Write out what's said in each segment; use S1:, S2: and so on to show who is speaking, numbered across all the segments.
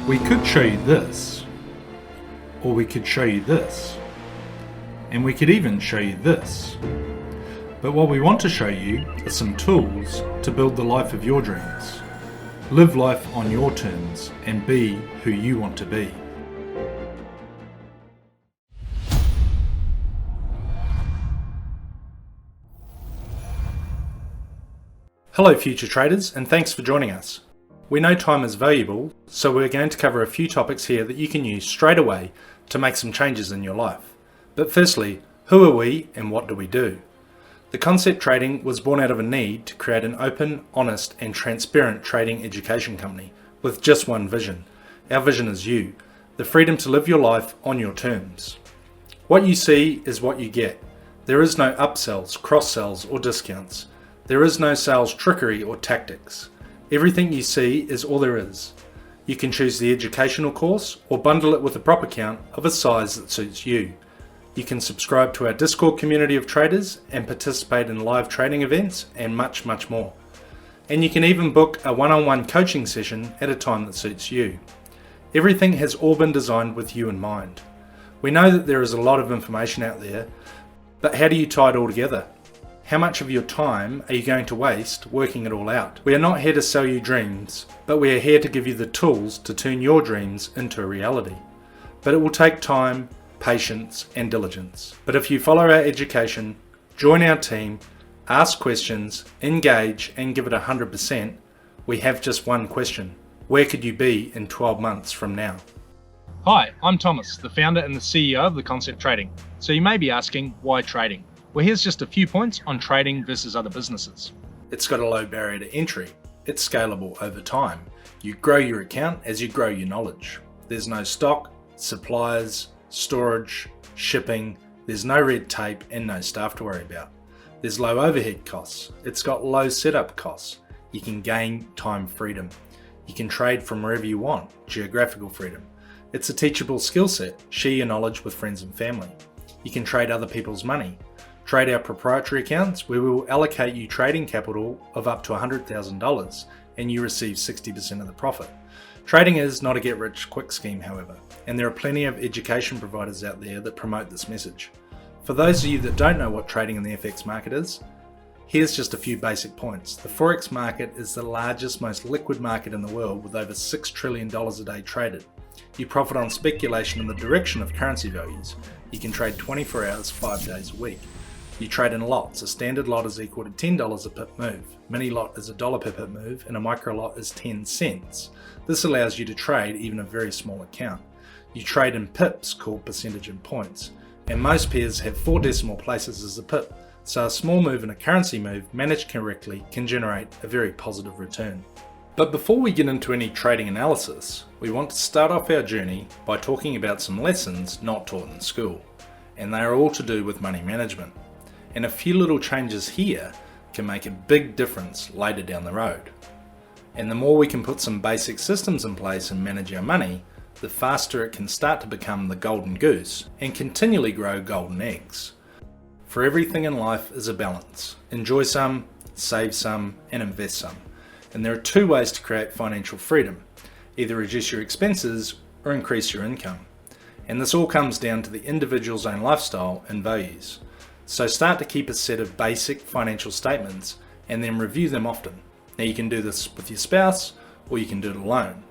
S1: We could show you this, or we could show you this, and we could even show you this. But what we want to show you are some tools to build the life of your dreams. Live life on your terms and be who you want to be. Hello future traders, and thanks for joining us. We know time is valuable, so we're going to cover a few topics here that you can use straight away to make some changes in your life. But firstly, who are we and what do we do? The Concept Trading was born out of a need to create an open, honest and transparent trading education company with just one vision. Our vision is you, the freedom to live your life on your terms. What you see is what you get. There is no upsells, cross-sells or discounts. There is no sales trickery or tactics. Everything you see is all there is. You can choose the educational course or bundle it with a prop account of a size that suits you. You can subscribe to our Discord community of traders and participate in live trading events and much, much more. And you can even book a one-on-one coaching session at a time that suits you. Everything has all been designed with you in mind. We know that there is a lot of information out there, but how do you tie it all together? How much of your time are you going to waste working it all out? We are not here to sell you dreams, but we are here to give you the tools to turn your dreams into a reality. But it will take time, patience and diligence. But if you follow our education, join our team, ask questions, engage and give it 100%, we have just one question. Where could you be in 12 months from now?
S2: Hi, I'm Thomas, the founder and the CEO of The Concept Trading. So you may be asking, why trading? Well, here's just a few points on trading versus other businesses.
S1: It's got a low barrier to entry. It's scalable over time. You grow your account as you grow your knowledge. There's no stock, suppliers, storage, shipping. There's no red tape and no staff to worry about. There's low overhead costs. It's got low setup costs. You can gain time freedom. You can trade from wherever you want, geographical freedom. It's a teachable skill set. Share your knowledge with friends and family. You can trade other people's money. Trade our proprietary accounts where we will allocate you trading capital of up to $100,000 and you receive 60% of the profit. Trading is not a get-rich-quick scheme, however, and there are plenty of education providers out there that promote this message. For those of you that don't know what trading in the FX market is, here's just a few basic points. The forex market is the largest, most liquid market in the world with over $6 trillion a day traded. You profit on speculation in the direction of currency values. You can trade 24 hours, 5 days a week. You trade in lots. A standard lot is equal to $10 a pip move. Mini lot is $1 per pip move and a micro lot is 10 cents. This allows you to trade even a very small account. You trade in pips called percentage and points, and most pairs have 4 decimal places as a pip, so a small move and a currency move managed correctly can generate a very positive return. But before we get into any trading analysis, we want to start off our journey by talking about some lessons not taught in school, and they are all to do with money management. And a few little changes here can make a big difference later down the road. And the more we can put some basic systems in place and manage our money, the faster it can start to become the golden goose and continually grow golden eggs. For everything in life is a balance. Enjoy some, save some, and invest some. And there are 2 ways to create financial freedom. Either reduce your expenses or increase your income. And this all comes down to the individual's own lifestyle and values. So start to keep a set of basic financial statements and then review them often. Now you can do this with your spouse or you can do it alone,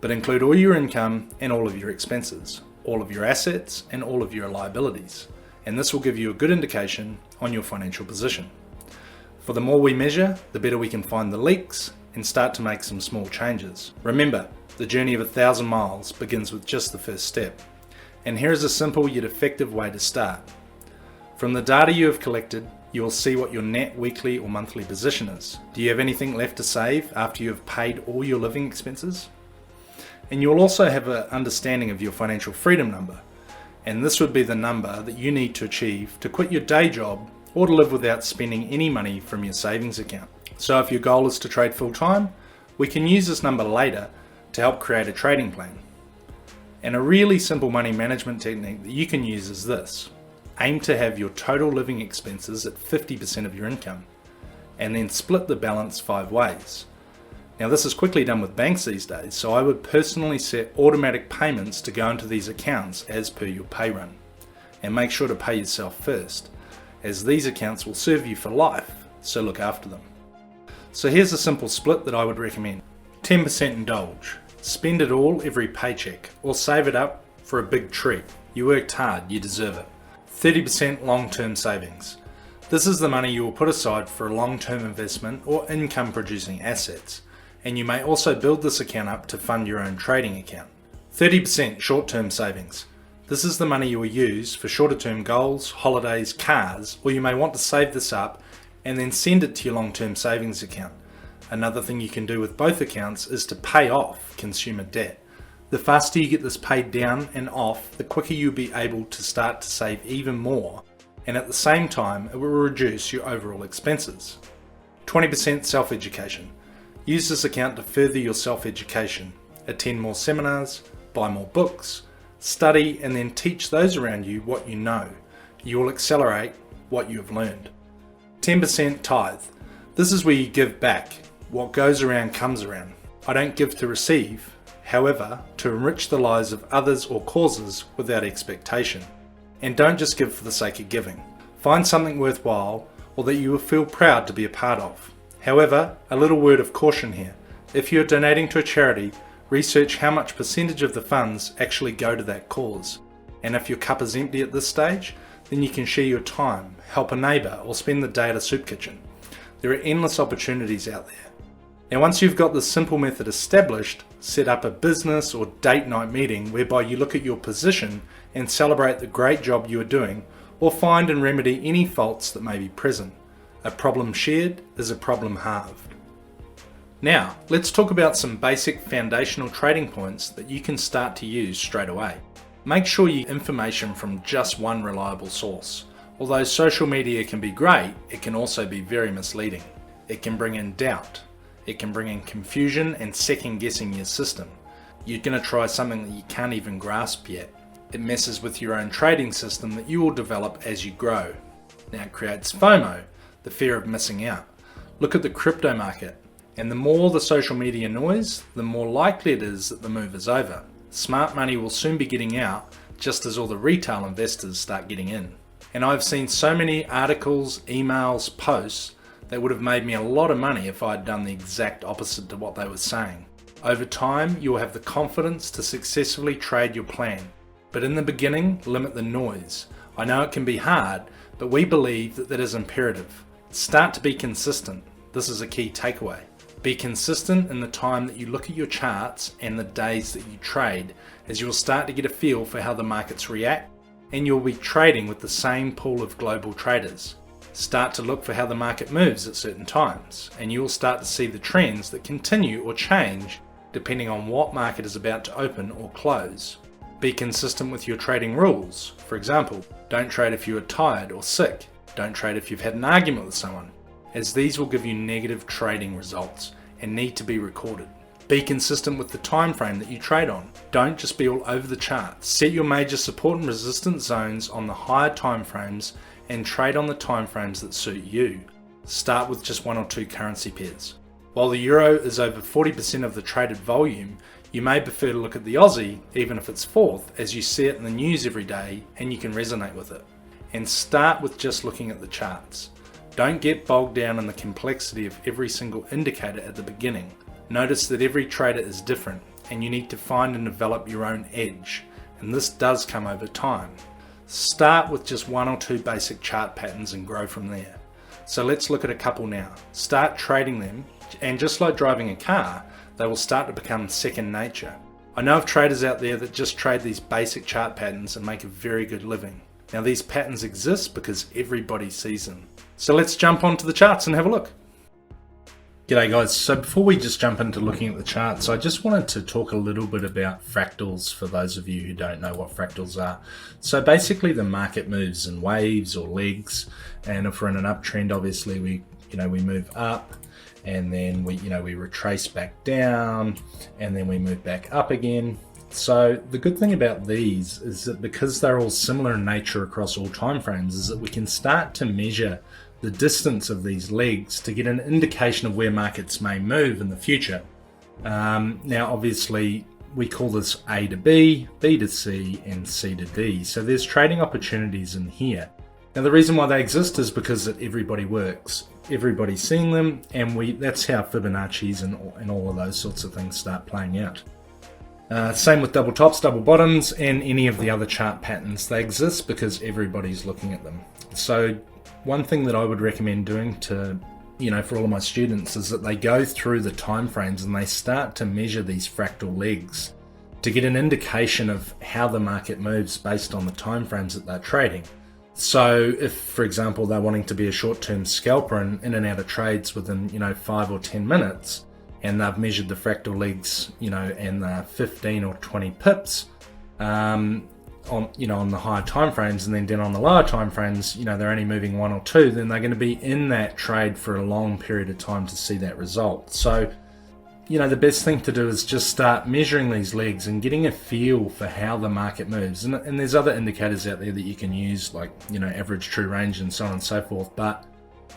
S1: but include all your income and all of your expenses, all of your assets and all of your liabilities. And this will give you a good indication on your financial position. For the more we measure, the better we can find the leaks and start to make some small changes. Remember, the journey of 1,000 miles begins with just the first step. And here is a simple yet effective way to start. From the data you have collected, you will see what your net weekly or monthly position is. Do you have anything left to save after you have paid all your living expenses? And you will also have an understanding of your financial freedom number. And this would be the number that you need to achieve to quit your day job or to live without spending any money from your savings account. So if your goal is to trade full time, we can use this number later to help create a trading plan. And a really simple money management technique that you can use is this. Aim to have your total living expenses at 50% of your income, and then split the balance 5 ways. Now this is quickly done with banks these days, so I would personally set automatic payments to go into these accounts as per your pay run. And make sure to pay yourself first, as these accounts will serve you for life, so look after them. So here's a simple split that I would recommend. 10% indulge. Spend it all every paycheck, or save it up for a big treat. You worked hard, you deserve it. 30% long-term savings. This is the money you will put aside for a long-term investment or income-producing assets, and you may also build this account up to fund your own trading account. 30% short-term savings. This is the money you will use for shorter-term goals, holidays, cars, or you may want to save this up and then send it to your long-term savings account. Another thing you can do with both accounts is to pay off consumer debt. The faster you get this paid down and off, the quicker you'll be able to start to save even more, and at the same time it will reduce your overall expenses. 20% self-education. Use this account to further your self-education. Attend more seminars, buy more books, study and then teach those around you what you know. You will accelerate what you have learned. 10% tithe. This is where you give back. What goes around comes around. I don't give to receive, however, to enrich the lives of others or causes without expectation. And don't just give for the sake of giving. Find something worthwhile or that you will feel proud to be a part of. However, a little word of caution here. If you're donating to a charity, research how much percentage of the funds actually go to that cause. And if your cup is empty at this stage, then you can share your time, help a neighbour, or spend the day at a soup kitchen. There are endless opportunities out there. Now once you've got this simple method established, set up a business or date night meeting whereby you look at your position and celebrate the great job you are doing, or find and remedy any faults that may be present. A problem shared is a problem halved. Now, let's talk about some basic foundational trading points that you can start to use straight away. Make sure you get information from just one reliable source. Although social media can be great, it can also be very misleading. It can bring in doubt. It can bring in confusion and second guessing your system. You're going to try something that you can't even grasp yet. It messes with your own trading system that you will develop as you grow. Now it creates FOMO, the fear of missing out. Look at the crypto market, and the more the social media noise, the more likely it is that the move is over. Smart money will soon be getting out, just as all the retail investors start getting in. And I've seen so many articles, emails, posts that would have made me a lot of money if I had done the exact opposite to what they were saying. Over time, you will have the confidence to successfully trade your plan. But in the beginning, limit the noise. I know it can be hard, but we believe that that is imperative. Start to be consistent. This is a key takeaway. Be consistent in the time that you look at your charts and the days that you trade, as you will start to get a feel for how the markets react, and you'll be trading with the same pool of global traders. Start to look for how the market moves at certain times, and you will start to see the trends that continue or change depending on what market is about to open or close. Be consistent with your trading rules. For example, don't trade if you are tired or sick. Don't trade if you've had an argument with someone, as these will give you negative trading results and need to be recorded. Be consistent with the time frame that you trade on. Don't just be all over the chart. Set your major support and resistance zones on the higher time frames and trade on the time frames that suit you. Start with just 1 or 2 currency pairs. While the euro is over 40% of the traded volume, you may prefer to look at the Aussie, even if it's 4th, as you see it in the news every day and you can resonate with it. And start with just looking at the charts. Don't get bogged down in the complexity of every single indicator at the beginning. Notice that every trader is different and you need to find and develop your own edge, and this does come over time. Start with just 1 or 2 basic chart patterns and grow from there. So let's look at a couple now. Start trading them, and just like driving a car, they will start to become second nature. I know of traders out there that just trade these basic chart patterns and make a very good living. Now these patterns exist because everybody sees them. So let's jump onto the charts and have a look. G'day guys, so before we just jump into looking at the charts, I just wanted to talk a little bit about fractals for those of you who don't know what fractals are. So basically the market moves in waves or legs, and if we're in an uptrend, obviously we move up, and then we retrace back down, and then we move back up again. So the good thing about these is that because they're all similar in nature across all time frames, is that we can start to measure the distance of these legs to get an indication of where markets may move in the future. Now obviously we call this A to B, B to C, and C to D. So there's trading opportunities in here. Now the reason why they exist is because that everybody works. Everybody's seeing them, and that's how Fibonacci's and all of those sorts of things start playing out. Same with double tops, double bottoms, and any of the other chart patterns. They exist because everybody's looking at them. So one thing that I would recommend doing to, for all of my students is that they go through the time frames and they start to measure these fractal legs to get an indication of how the market moves based on the time frames that they're trading. So if, for example, they're wanting to be a short-term scalper and in and out of trades within, 5 or 10 minutes, and they've measured the fractal legs, and they're 15 or 20 pips on the higher time frames, and then down on the lower time frames, they're only moving 1 or 2, then they're going to be in that trade for a long period of time to see that result. So the best thing to do is just start measuring these legs and getting a feel for how the market moves. And there's other indicators out there that you can use, like, average true range and so on and so forth. But,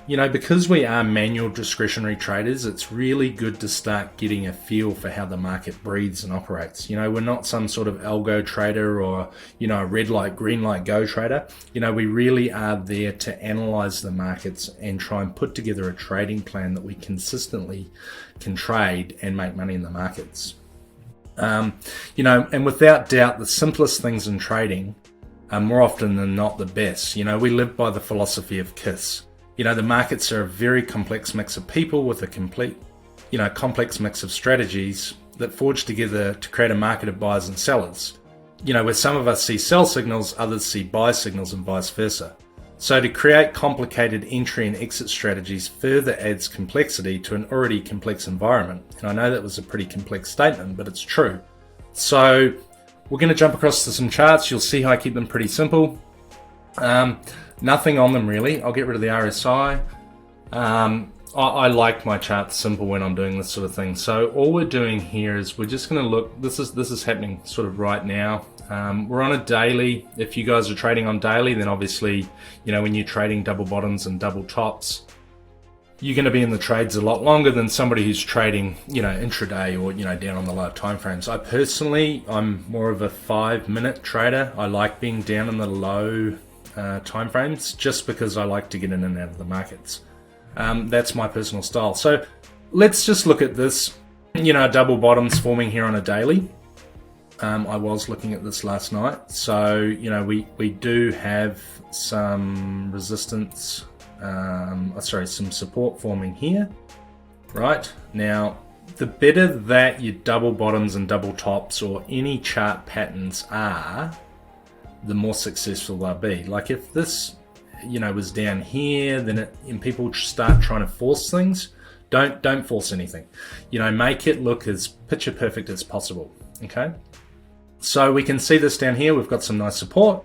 S1: because we are manual discretionary traders, it's really good to start getting a feel for how the market breathes and operates. We're not some sort of algo trader or, a red light, green light go trader. We really are there to analyze the markets and try and put together a trading plan that we consistently can trade and make money in the markets. And without doubt, the simplest things in trading are more often than not the best. We live by the philosophy of KISS. The markets are a very complex mix of people with a complete, complex mix of strategies that forge together to create a market of buyers and sellers. Where some of us see sell signals, others see buy signals, and vice versa. So to create complicated entry and exit strategies further adds complexity to an already complex environment. And I know that was a pretty complex statement, but it's true. So we're going to jump across to some charts. You'll see how I keep them pretty simple. Nothing on them really. I'll get rid of the RSI. I like my charts simple when I'm doing this sort of thing. So all we're doing here is we're just going to look. This is happening sort of right now. We're on a daily. If you guys are trading on daily, then obviously, when you're trading double bottoms and double tops, you're going to be in the trades a lot longer than somebody who's trading, intraday or, down on the lower time frames. I'm more of a 5-minute trader. I like being down in the low time frames just because I like to get in and out of the markets. That's my personal style. So let's just look at this, double bottoms forming here on a daily. I was looking at this last night. So, we do have some resistance, some support forming here. Right now, the better that your double bottoms and double tops or any chart patterns are, the more successful they'll be. Like if this, was down here, and people start trying to force things, don't force anything. Make it look as picture perfect as possible. Okay. So we can see this down here. We've got some nice support.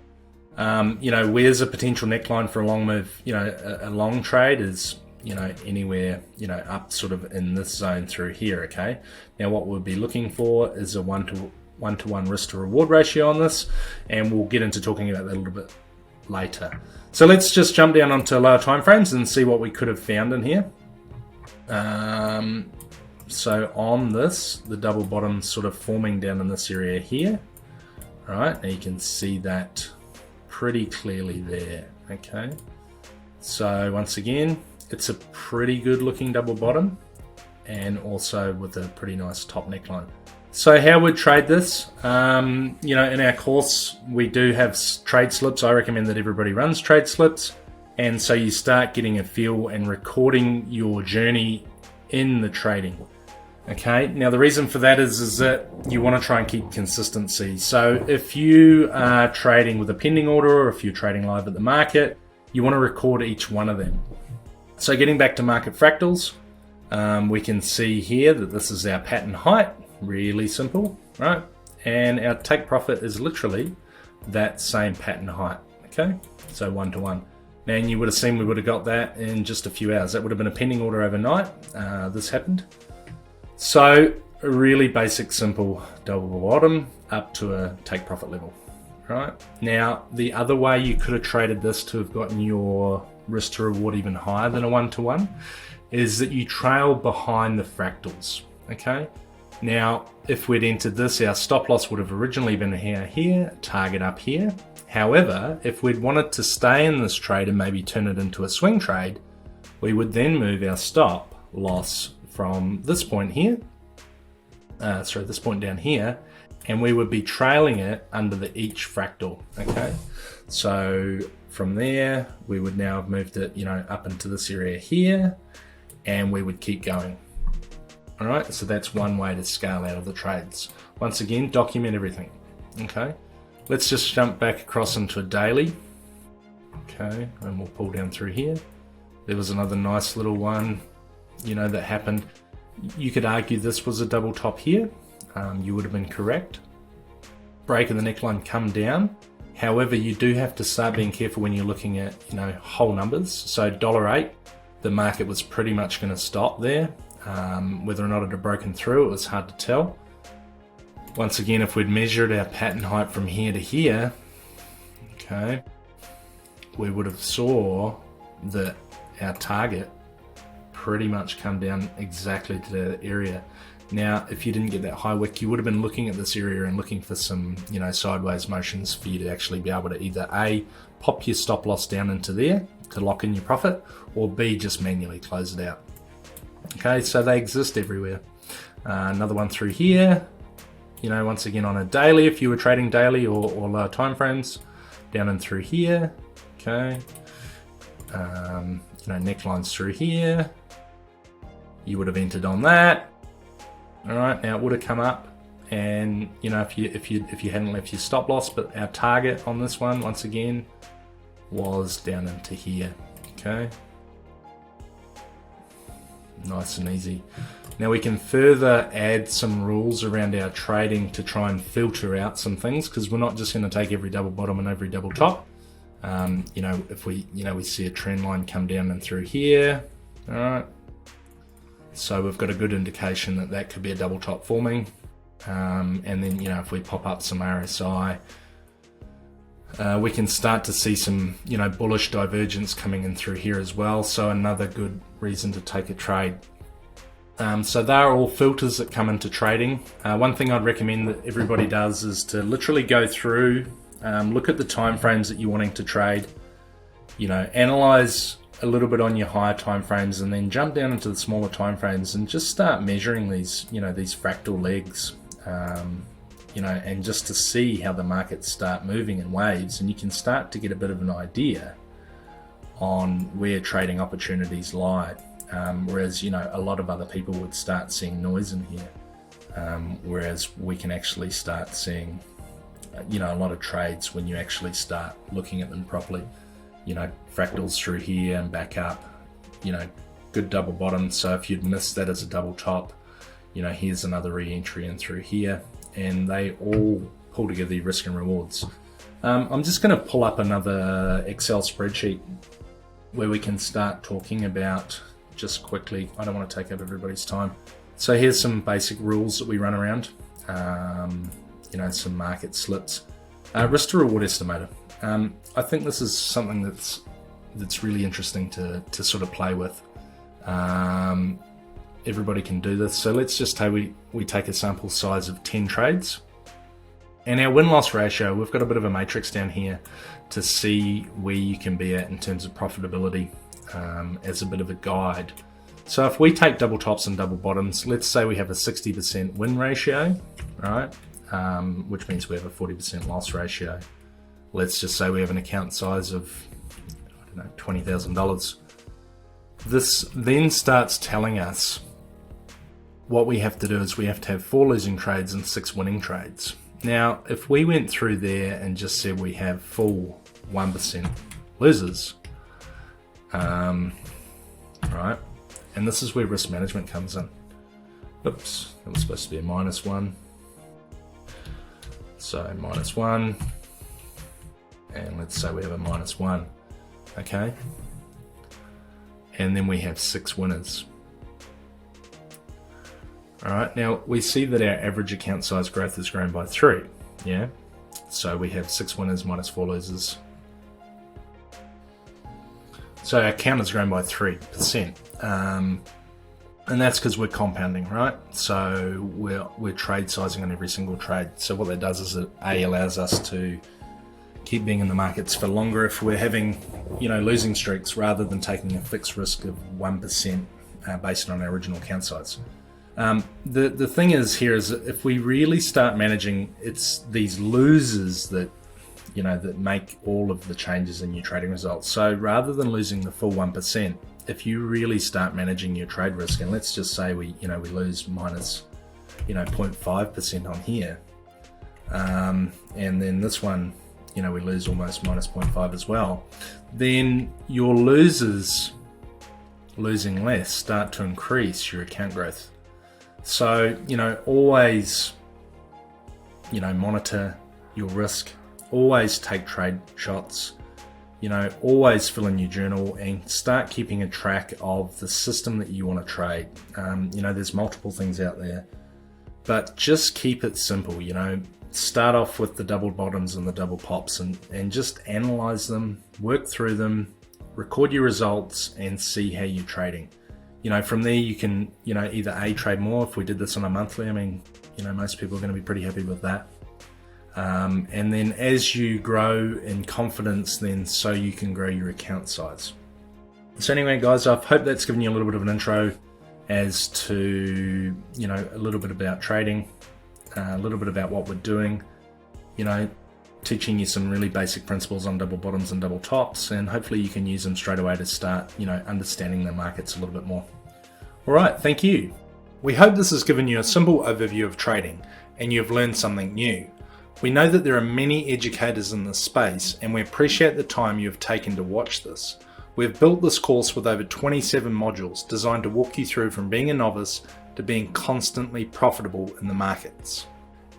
S1: Where's a potential neckline for a long move? A long trade is, anywhere, up sort of in this zone through here. Okay. Now what we'll be looking for is a one-to-one risk to reward ratio on this, and we'll get into talking about that a little bit later. So let's just jump down onto lower time frames and see what we could have found in here. So on this, the double bottom sort of forming down in this area here. All right, now you can see that pretty clearly there. Okay, so once again, it's a pretty good looking double bottom, and also with a pretty nice top neckline. So how would trade this? In our course, we do have trade slips. I recommend that everybody runs trade slips. And so you start getting a feel and recording your journey in the trading. Okay, now the reason for that is that you want to try and keep consistency. So if you are trading with a pending order, or if you're trading live at the market, you want to record each one of them. So getting back to market fractals, we can see here that this is our pattern height. Really simple, right? And our take profit is literally that same pattern height. Okay, so 1-to-1. Now, and you would have seen we would have got that in just a few hours. That would have been a pending order overnight. This happened. So a really basic, simple double bottom up to a take profit level, right? Now, the other way you could have traded this to have gotten your risk to reward even higher than a 1-to-1 is that you trail behind the fractals. Okay. Now, if we'd entered this, our stop loss would have originally been here, target up here. However, if we'd wanted to stay in this trade and maybe turn it into a swing trade, we would then move our stop loss from this point here, this point down here, and we would be trailing it under each fractal, okay? So from there, we would now have moved it, up into this area here, and we would keep going. All right, so that's one way to scale out of the trades. Once again, document everything, okay? Let's just jump back across into a daily, okay? And we'll pull down through here. There was another nice little one, that happened. You could argue this was a double top here. You would have been correct. Break of the neckline, come down. However, you do have to start being careful when you're looking at, whole numbers. So $1.08, the market was pretty much going to stop there. Whether or not it had broken through, it was hard to tell. Once again, if we'd measured our pattern height from here to here, okay, we would have saw that our target pretty much come down exactly to that area. Now, if you didn't get that high wick, you would have been looking at this area and looking for some, sideways motions for you to actually be able to either A, pop your stop loss down into there to lock in your profit, or B, just manually close it out. Okay, so they exist everywhere. Another one through here, once again on a daily, if you were trading daily or lower time frames, down and through here, okay. Necklines through here, you would have entered on that. All right, now it would have come up, and if you hadn't left your stop loss, but our target on this one, once again, was down into here, okay. Nice and easy. Now we can further add some rules around our trading to try and filter out some things, because we're not just going to take every double bottom and every double top. If we see a trend line come down and through here, all right. So we've got a good indication that that could be a double top forming. And then, if we pop up some RSI, we can start to see some, bullish divergence coming in through here as well. So another good reason to take a trade. So they're all filters that come into trading. One thing I'd recommend that everybody does is to literally go through, look at the time frames that you're wanting to trade, analyze a little bit on your higher time frames, and then jump down into the smaller time frames and just start measuring these, these fractal legs, and just to see how the markets start moving in waves, and you can start to get a bit of an idea on where trading opportunities lie. Whereas, a lot of other people would start seeing noise in here. Whereas we can actually start seeing, a lot of trades when you actually start looking at them properly. Fractals through here and back up, good double bottom. So if you'd missed that as a double top, here's another re-entry in through here, and they all pull together the risk and rewards. I'm just going to pull up another Excel spreadsheet where we can start talking about, just quickly, I don't want to take up everybody's time. So here's some basic rules that we run around, some market slips, risk to reward estimator. I think this is something that's really interesting to sort of play with. Everybody can do this. So let's just say we take a sample size of 10 trades. And our win-loss ratio, we've got a bit of a matrix down here to see where you can be at in terms of profitability, as a bit of a guide. So if we take double tops and double bottoms, let's say we have a 60% win ratio, right? Which means we have a 40% loss ratio. Let's just say we have an account size of, $20,000. This then starts telling us what we have to do is we have to have 4 losing trades and 6 winning trades. Now, if we went through there and just said we have full 1% losers, right, and this is where risk management comes in. Oops, that was supposed to be a -1. So -1, and let's say we have a -1, okay? And then we have 6 winners. All right, now we see that our average account size growth has grown by 3, yeah? So we have 6 winners minus 4 losers. So our count has grown by 3%. And that's because we're compounding, right? So we're trade sizing on every single trade. So what that does is it allows us to keep being in the markets for longer if we're having, losing streaks, rather than taking a fixed risk of 1% based on our original account size. The thing is here is that if we really start managing, it's these losers that that make all of the changes in your trading results. So rather than losing the full 1%, if you really start managing your trade risk, and let's just say we lose minus 0.5% on here, and then this one we lose almost minus 0.5 as well, then your losers losing less start to increase your account growth. So always monitor your risk, always take trade shots, always fill in your journal and start keeping a track of the system that you want to trade. There's multiple things out there, but just keep it simple. Start off with the double bottoms and the double pops and just analyze them, work through them, record your results and see how you're trading. From there you can either trade more. If we did this on a monthly, most people are going to be pretty happy with that. And then as you grow in confidence, then so you can grow your account size. So anyway, guys, I hope that's given you a little bit of an intro as to, a little bit about trading, a little bit about what we're doing, teaching you some really basic principles on double bottoms and double tops, and hopefully you can use them straight away to start, understanding the markets a little bit more. All right, thank you. We hope this has given you a simple overview of trading and you've learned something new. We know that there are many educators in this space and we appreciate the time you have taken to watch this. We've built this course with over 27 modules designed to walk you through from being a novice to being constantly profitable in the markets.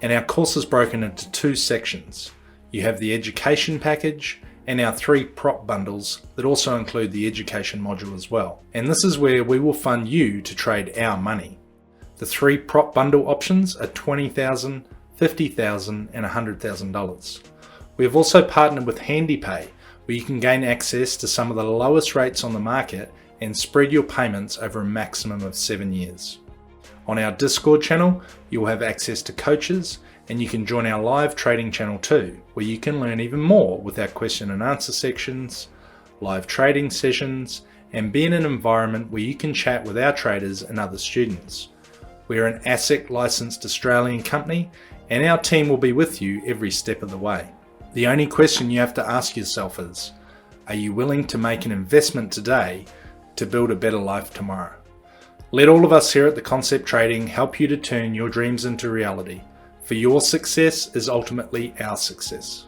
S1: And our course is broken into 2 sections. You have the education package and our 3 prop bundles that also include the education module as well. And this is where we will fund you to trade our money. The 3 prop bundle options are $20,000, $50,000 and $100,000. We have also partnered with HandyPay, where you can gain access to some of the lowest rates on the market and spread your payments over a maximum of 7 years. On our Discord channel, you'll have access to coaches, and you can join our live trading channel too, where you can learn even more with our question and answer sections, live trading sessions, and be in an environment where you can chat with our traders and other students. We are an ASIC licensed Australian company, and our team will be with you every step of the way. The only question you have to ask yourself is, are you willing to make an investment today to build a better life tomorrow? Let all of us here at The Concept Trading help you to turn your dreams into reality, for your success is ultimately our success.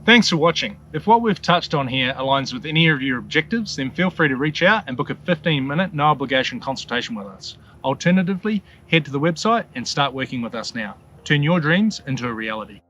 S2: Thanks for watching. If what we've touched on here aligns with any of your objectives, then feel free to reach out and book a 15-minute no obligation consultation with us. Alternatively, head to the website and start working with us now. Turn your dreams into a reality.